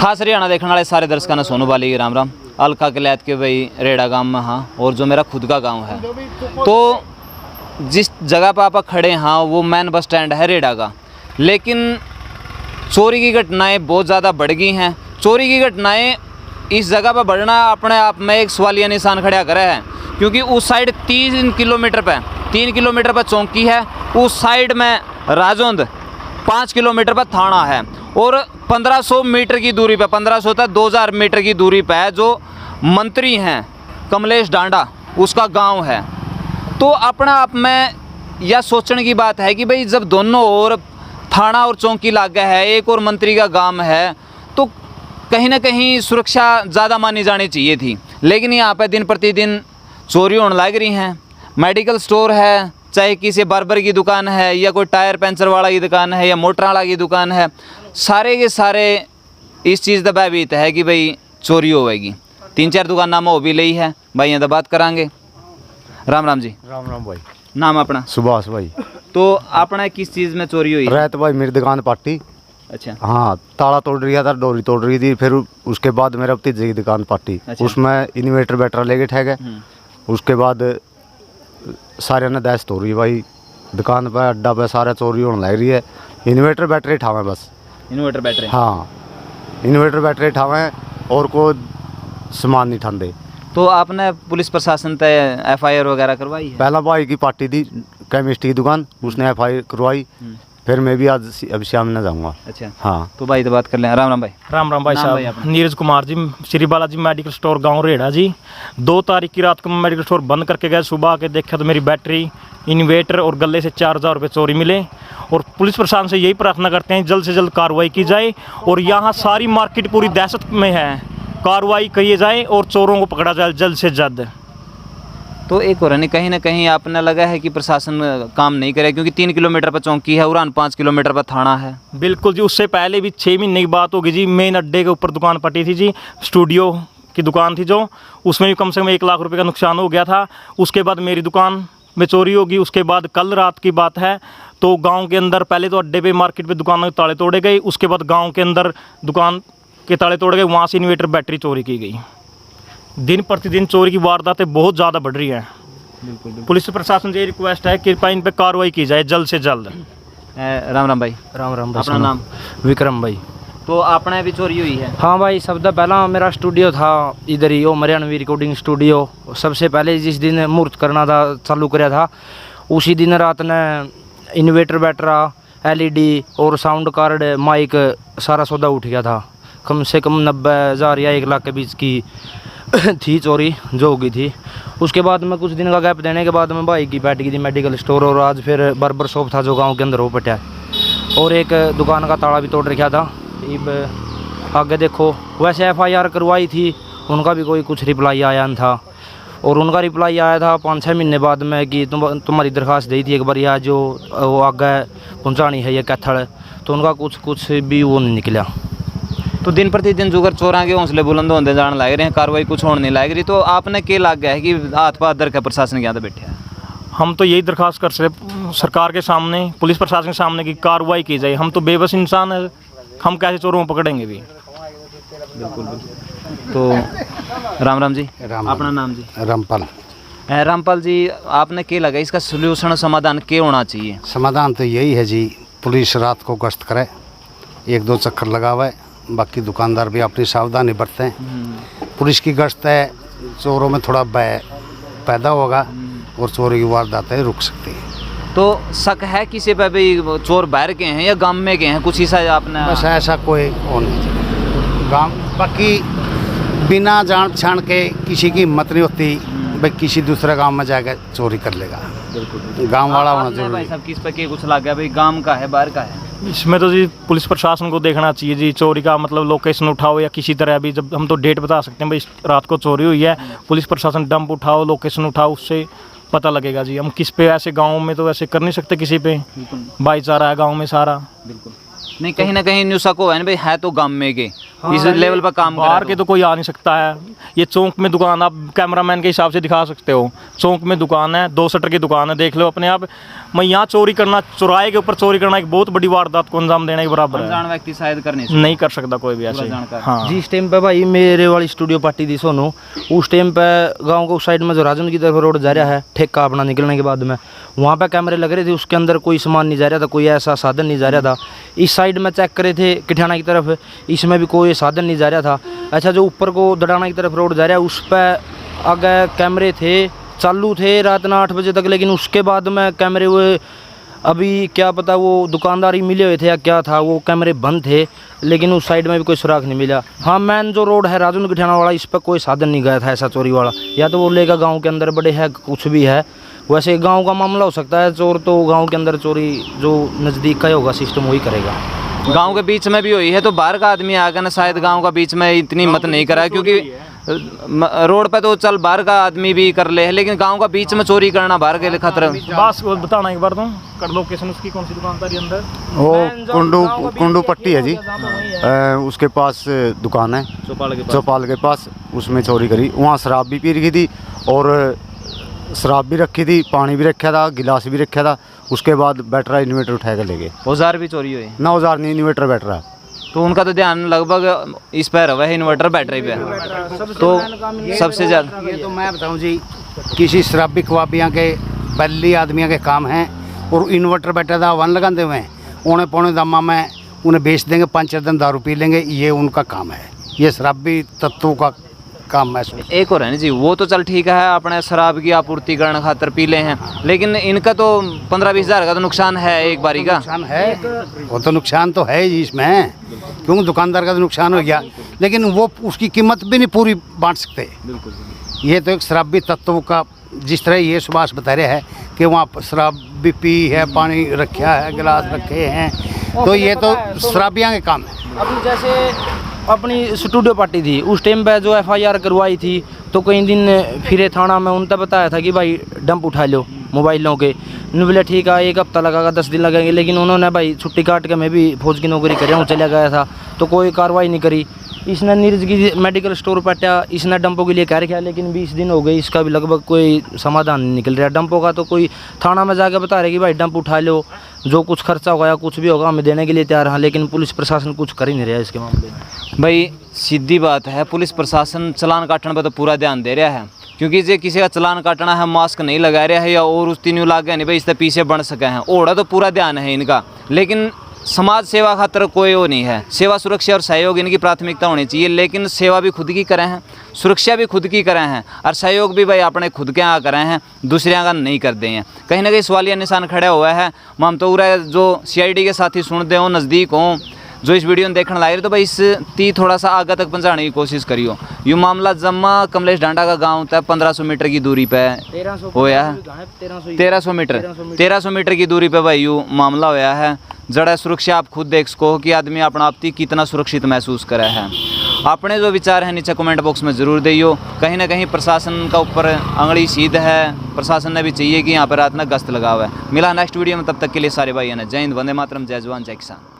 खास हरियाणा देखने वाले सारे दर्शकों ने सोनू बाली की राम राम। अलका कलैत के भाई रेड़ा गांव में हाँ, और जो मेरा खुद का गांव है, तो जिस जगह पर आप खड़े हाँ वो मेन बस स्टैंड है रेड़ा का। लेकिन चोरी की घटनाएं बहुत ज़्यादा बढ़ गई हैं। चोरी की घटनाएं इस जगह पर बढ़ना अपने आप में एक सवालिया निशान खड़ा करे है, क्योंकि उस साइड 3 किलोमीटर पर चौकी है, उस साइड में राजौंद 5 किलोमीटर पर थाना है, और 1500 मीटर की दूरी पे 1500 तक 2000 मीटर की दूरी पे है जो मंत्री हैं कमलेश डांडा, उसका गांव है। तो अपने आप में यह सोचने की बात है कि भाई जब दोनों ओर थाना और चौकी लागे है, एक और मंत्री का गांव है, तो कहीं ना कहीं सुरक्षा ज़्यादा मानी जानी चाहिए थी। लेकिन यहाँ पे दिन प्रतिदिन चोरी होने लग रही हैं। मेडिकल स्टोर है, चाहे किसी बार्बर की दुकान है, या कोई टायर पंचर वाला की दुकान है, या मोटर वाला की दुकान है, सारे के सारे इस चीज़ का भयभीत है कि भाई चोरी होएगी। 3-4 दुकान नाम हो भी ली है भाई, यहाँ तो बात करांगे। राम राम जी। राम राम भाई। नाम अपना? सुभाष भाई। तो अपना किस चीज़ में चोरी हुई? रहत भाई मेरी दुकान पाटी। अच्छा। हाँ, ताला तोड़ रहा था, डोरी तोड़ रही थी, फिर उसके बाद मेरा भतीजे की दुकान पाटी। अच्छा। उसमें इन्वर्टर बैटरा लेके ठहरे। उसके बाद सारे ने दहशत हो रही है भाई, दुकान पर अड्डा पे सारा चोरी होने लग रही है। इन्वर्टर बैटरी ठावे बस। Inverter battery? हाँ, इन्वर्टर बैटरी ठावे और कोई सामान नहीं ठांदे। तो आपने पुलिस प्रशासन से FIR वगैरह करवाई है? पहला भाई की पार्टी थी केमिस्ट की दुकान, उसने FIR करवाई, फिर मैं भी आज अब शाम में जाऊंगा। अच्छा। हाँ, तो भाई तो बात कर लें। राम राम भाई। राम राम भाई साहब। नीरज कुमार जी, श्री बालाजी मेडिकल स्टोर गांव रेड़ा जी। 2 तारीख की रात को मैं मेडिकल स्टोर बंद करके गया, सुबह आके देखा तो मेरी बैटरी, इन्वर्टर और गले से 4000 रुपये चोरी मिले। और पुलिस प्रशासन से यही प्रार्थना करते हैं जल्द से जल्द कार्रवाई की जाए, और यहाँ सारी मार्केट पूरी दहशत में है, कार्रवाई की जाए और चोरों को पकड़ा जाए जल्द से जल्द। तो एक और नहीं, कहीं ना कहीं आपने लगा है कि प्रशासन काम नहीं करे, क्योंकि 3 किलोमीटर पर चौकी है, उड़ान 5 किलोमीटर पर थाना है। बिल्कुल जी, उससे पहले भी 6 महीने की बात होगी जी, मेन अड्डे के ऊपर दुकान पटी थी जी, स्टूडियो की दुकान थी जो, उसमें भी कम से कम 1 लाख रुपए का नुकसान हो गया था। उसके बाद मेरी दुकान में चोरी होगी। उसके बाद कल रात की बात है, तो गाँव के अंदर पहले तो अड्डे पे मार्केट पे दुकानों के ताले तोड़े गए, उसके बाद गाँव के अंदर दुकान के ताले तोड़े गए, वहाँ से इन्वर्टर बैटरी चोरी की गई। दिन प्रतिदिन चोरी की वारदातें बहुत ज़्यादा बढ़ रही हैं। बिल्कुल। पुलिस प्रशासन से ये रिक्वेस्ट है कि इन पे कार्रवाई की जाए जल्द से जल्द। राम राम भाई। राम राम भाई। अपना नाम? विक्रम भाई। तो आपने भी चोरी हुई है? हाँ भाई, सबसे पहला मेरा स्टूडियो था इधर ही, हरियाणवी रिकॉर्डिंग स्टूडियो। सबसे पहले जिस दिन मुहूर्त करना था, चालू कराया था, उसी दिन रात ने इन्वर्टर बैटरा, LED और साउंड कार्ड, माइक, सारा सौदा उठ गया था। कम से कम 90,000 या 1 लाख के बीच की थी चोरी जो हो गई थी। उसके बाद में कुछ दिन का गैप देने के बाद में भाई की बैठ गई थी मेडिकल स्टोर, और आज फिर बार्बर शॉप था जो गांव के अंदर हो पटा, और एक दुकान का ताला भी तोड़ रखा था। अब आगे देखो, वैसे FIR करवाई थी, उनका भी कोई कुछ रिप्लाई आया नहीं था, और उनका रिप्लाई आया था 5-6 महीने बाद में कि तुम्हारी दरख्वास्त दी थी एक बार, या जो वो आगे पहुँचानी है ये कैथल, तो उनका कुछ भी वो नहीं निकला। तो दिन प्रतिदिन जुगर चोरा के हौसले बुलंद होते जान लग रहे हैं, कार्रवाई कुछ होने नहीं लग रही। तो आपने क्या लग गया है कि हाथ पाथ धर के प्रशासन के यहाँ बैठे हैं? हम तो यही दरख्वास्त कर सकते सरकार के सामने, पुलिस प्रशासन के सामने की कार्रवाई की जाए। हम तो बेबस इंसान है, हम कैसे चोरों को पकड़ेंगे भी। बिल्कुल बिल्कुल। तो राम राम जी। अपना नाम जी? रामपाल। रामपाल जी, आपने क्या लगा इसका सोल्यूशन, समाधान क्या होना चाहिए? समाधान तो यही है जी, पुलिस रात को गश्त करे, 1-2 चक्कर लगावे, बाकी दुकानदार भी अपनी सावधानी बरतें। पुलिस की गश्त है, चोरों में थोड़ा भय पैदा होगा और चोरी की वारदातें रुक सकती हैं। तो शक है किसी पे भी चोर बाहर के हैं या गांव में के हैं, कुछ हिस्सा आपने? बस ऐसा कोई हो नहीं गाँव, बाकी बिना जान पहचान के किसी की हिम्मत नहीं होती भाई किसी दूसरे गांव में जाकर चोरी कर लेगा। बिल्कुल। गांव वाला होना भाई जरूरी। साहब किस पे के कुछ लग गया भाई, गांव का है बाहर का है? इसमें तो जी पुलिस प्रशासन को देखना चाहिए जी, चोरी का मतलब लोकेशन उठाओ या किसी तरह भी, जब हम तो डेट बता सकते हैं भाई रात को चोरी हुई है, पुलिस प्रशासन डंप उठाओ, लोकेशन उठाओ, उससे पता लगेगा जी। हम किस पे ऐसे गाँव में तो ऐसे कर नहीं सकते, किसी पे भाईचारा है गाँव में सारा। बिल्कुल नहीं, कहीं ना कहीं न्यूज़ को है ना भाई, है तो गांव में के इस लेवल पर काम बाहर के तो कोई आ नहीं सकता है। ये चौक में दुकान, आप कैमरामैन के हिसाब से दिखा सकते हो, चौक में दुकान है, 2 शटर की दुकान है, देख लो अपने आप। मैं यहाँ चोरी करना, चौराहे के ऊपर चोरी करना एक बहुत बड़ी वारदात को अंजाम देने के बराबर है। अनजान व्यक्ति शायद कर नहीं नहीं कर सकता कोई भी ऐसे। जानकार। हाँ जिस टाइम पे भाई मेरे वाली स्टूडियो पार्टी थी सोनू, उस टाइम पे गांव को साइड में जो राजन की तरफ रोड जा रहा है ठेका अपना निकलने के बाद में, वहाँ पे कैमरे लग रहे थे, उसके अंदर कोई सामान नहीं जा रहा था, कोई ऐसा साधन नहीं जा रहा था। इस साइड में चेक करे थे किठाना की तरफ, इसमें भी कोई साधन नहीं जा रहा था। अच्छा जो ऊपर को दड़ाना की तरफ रोड जा रहा है उस पर आगे कैमरे थे, चालू थे रात 8 बजे तक, लेकिन उसके बाद में कैमरे हुए अभी क्या पता वो दुकानदारी मिले हुए थे या क्या था, वो कैमरे बंद थे, लेकिन उस साइड में भी कोई सुराग नहीं मिला। हाँ मेन जो रोड है राजन किठाना वाला, इस पर कोई साधन नहीं गया था ऐसा चोरी वाला, या तो वो लेगा गांव के अंदर बड़े है कुछ भी है, वैसे गांव का मामला हो सकता है। चोर तो गांव के अंदर चोरी जो नज़दीक का ही होगा सिस्टम वही करेगा। गांव के बीच में भी हुई है तो बाहर का आदमी आकर ना शायद गांव का बीच में इतनी हिम्मत नहीं करा, क्योंकि रोड पे तो चल बाहर का आदमी भी कर ले, लेकिन गांव का बीच में चोरी करना बाहर के लिए खतरा। बस वो बताना एक बार तुम कर लोकेशन उसकी, कौन सी दुकानदारी अंदर? वो कुंडू पट्टी है जी, उसके पास दुकान है चौपाल के पास, उसमें चोरी करी। वहाँ शराब भी पी रखी थी और शराब भी रखी थी, पानी भी रखा था, गिलास भी रखा था। उसके बाद बैटरा इन्वर्टर उठा कर ले गए। औजार भी चोरी हुई ना औजार नहीं, इन्वर्टर बैटरा। तो उनका तो ध्यान लगभग इस पर है, इन्वर्टर बैटरी पे है। तो सबसे ज़्यादा ये तो मैं बताऊं जी, किसी शराबी कबाबियाँ के पहली आदमियों के काम हैं, और इन्वर्टर बैटरी का वन लगाते हुए हैं, उन्हें पौने दामा में उन्हें बेच देंगे, 5-4 दिन दारू पी लेंगे, ये उनका काम है। ये शराबी तत्वों का काम है। एक और है ना जी, वो तो चल ठीक है, अपने शराब की आपूर्ति करने खातर पी ले हैं, लेकिन इनका तो 15-20 हज़ार का तो नुकसान है एक बारी का। नुकसान है, वो तो नुकसान तो है ही इसमें, क्योंकि दुकानदार का तो नुकसान हो गया, लेकिन वो उसकी कीमत भी नहीं पूरी बांट सकते। ये तो एक शराबी तत्वों का, जिस तरह ये सुभाष बता रहे हैं कि वहाँ शराब भी पी है, पानी रखा है, गिलास रखे हैं, तो ये तो शराबियाँ के काम है। अभी जैसे अपनी स्टूडियो पार्टी थी, उस टाइम पे जो FIR करवाई थी, तो कई दिन फिरे थाना में, उनसे बताया था कि भाई डंप उठा लो मोबाइलों के। उन्होंने बोला ठीक है 1 हफ्ता लगेगा, 10 दिन लगेंगे, लेकिन उन्होंने भाई छुट्टी काट के मैं भी फौज की नौकरी कर रहा हूँ चला गया था, तो कोई कार्रवाई नहीं करी। इसने नीरज की मेडिकल स्टोर पटा, इसने डंपों के लिए कह रखा, लेकिन 20 दिन हो गए, इसका भी लगभग कोई समाधान नहीं निकल रहा डंपों का। तो कोई थाना में जाकर बता रहे कि भाई डंप उठा लो, जो कुछ खर्चा होगा या कुछ भी होगा हमें देने के लिए तैयार हैं, लेकिन पुलिस प्रशासन कुछ कर ही नहीं रहा इसके मामले में। भाई सीधी बात है, पुलिस प्रशासन चलान काटने पर तो पूरा ध्यान दे रहा है, क्योंकि जे किसी का चलान काटना है, मास्क नहीं लगा रहा है या और उस तीन लाग गया नहीं भाई, इससे पीछे बढ़ सके हैं, ओढ़ा तो पूरा ध्यान है इनका, लेकिन समाज सेवा खातर कोई वो नहीं है। सेवा सुरक्षा और सहयोग इनकी प्राथमिकता होनी चाहिए, लेकिन सेवा भी खुद की करें हैं, सुरक्षा भी खुद की करें हैं, और सहयोग भी भाई अपने खुद के यहाँ करें हैं, दूसरे का नहीं कर दें हैं। कहीं ना कहीं सवालिया निशान खड़ा हुआ है। हम तो पूरा जो CID के साथी सुनते हों, नज़दीक हों, जो इस वीडियो में देखने लाए, तो भाई इस ती थोड़ा सा आगे तक पहुँचाने की कोशिश करियो। यूँ मामला जम्मा कमलेश डांडा का गांव था, 1500 मीटर की दूरी पे होया है, 1300 मीटर की दूरी पे भाई यूँ मामला होया है। जड़ा सुरक्षा आप खुद देख सको कि आदमी अपना आप कितना सुरक्षित महसूस करा है। अपने जो विचार हैं नीचे कमेंट बॉक्स में ज़रूर दियो। कहीं ना कहीं प्रशासन का ऊपर अंगड़ी सीध है, प्रशासन ने भी चाहिए कि यहाँ पर रात में गश्त लगा हुआ है। मिला नेक्स्ट वीडियो में, तब तक के लिए सारे भाई है ना, जय हिंद, वंदे मातरम, जय जवान जय किसान।